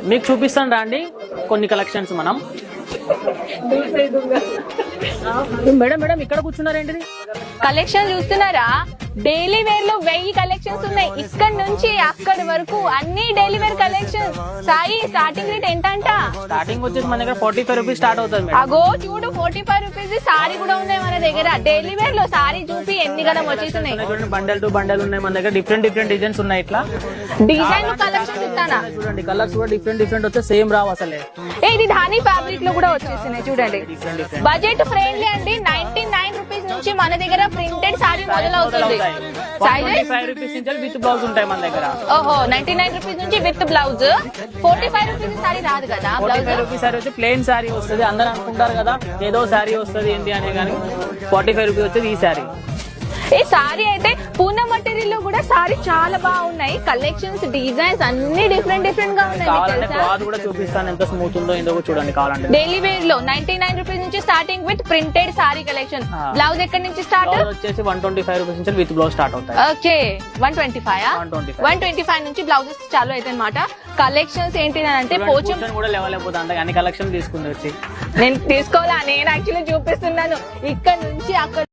మీకు చూపిస్తాను రండి కొన్ని కలెక్షన్స్ మనం. మేడం మేడం ఇక్కడ కూర్చున్నారేంటిది? కలెక్షన్ చూస్తున్నారా? డైలీ వేర్ లో 1000 కలెక్షన్స్ ఉన్నాయి. ఇక్కడ నుంచి అక్కడి వరకు అన్ని daily wear collections. Sai starting rate ఎంత అంట? స్టార్టింగ్ వచ్చేసి మన దగ్గర 45 రూపీస్ స్టార్ట్ అవుతుంది మేడం. అగో చూడు 45 రూపీస్ సారీ కూడా ఉన్నాయి మన దగ్గర. డైలీ వేర్ లో సారీ చూపి ఎన్ని గణం వచ్చేస్తున్నాయి. చూడండి బండల్ టు బండల్ ఉన్నాయి మన దగ్గర. డిఫరెంట్ డిజైన్స్ ఉన్నాయి. ఇట్లా డిజైన్ కలెక్షన్స్ ఇస్తానా? చూడండి కలర్స్ కూడా డిఫరెంట్ వచ్చే సేమ్ రావు అసలే. ఇది ధానీ ఫ్యాబ్రిక్ లో కూడా వచ్చేస్తున్నాయి చూడండి. బడ్జెట్ ఫ్రెండ్లీ అండి. 99 రూపీస్ నుంచి మన దగ్గర ప్రింటెడ్ సారీ మొదలవుతుంది. 45 రూపీస్ నుంచి విత్ బ్లౌజ్ ఉంటాయి మన దగ్గర. ఓహో 99 రూపీస్ నుంచి విత్ బ్లౌజ్. 45 రూపీస్ సారీ రాదు కదా. 45 రూపీస్ సారీ వచ్చి ప్లెయిన్ సారీ వస్తుంది. అందరూ అనుకుంటారు కదా ఏదో సారీ వస్తుంది ఏంటి అని, కానీ 45 రూపీస్ వచ్చేది ఈ సారీ. ఈ సారీ అయితే పూర్ణ మెటీరియల్ లో కూడా సారీ చాలా బాగున్నాయి. కలెక్షన్స్ డిజైన్స్ అన్ని డిఫరెంట్ గా ఉన్నాయి. క్లాత్ కూడా చూపిస్తాను ఎంత స్మూత్ ఉందో ఏందో చూడండి కావాలంటే. డైలీ వేర్ లో 99 రూపీస్ నుంచి starting with printed sorry collection. Blouse ఎక్కడి నుంచి స్టార్ట్? వచ్చేసి 125 రూపీస్ నుంచి విత్ బ్లౌజ్ స్టార్ట్ అవుతాయి. ఓకే 125 నుంచి బ్లౌజెస్ చాలు అయితే అనమాట. కలెక్షన్స్ ఏంటి అంటే పోచం కూడా లేవలేకపోతే అంత అన్ని కలెక్షన్ తీసుకుంది వచ్చి. నేను తీసుకోవాలా? నేను యాక్చువల్లీ చూపిస్తున్నాను ఇక్కడ నుంచి అక్కడ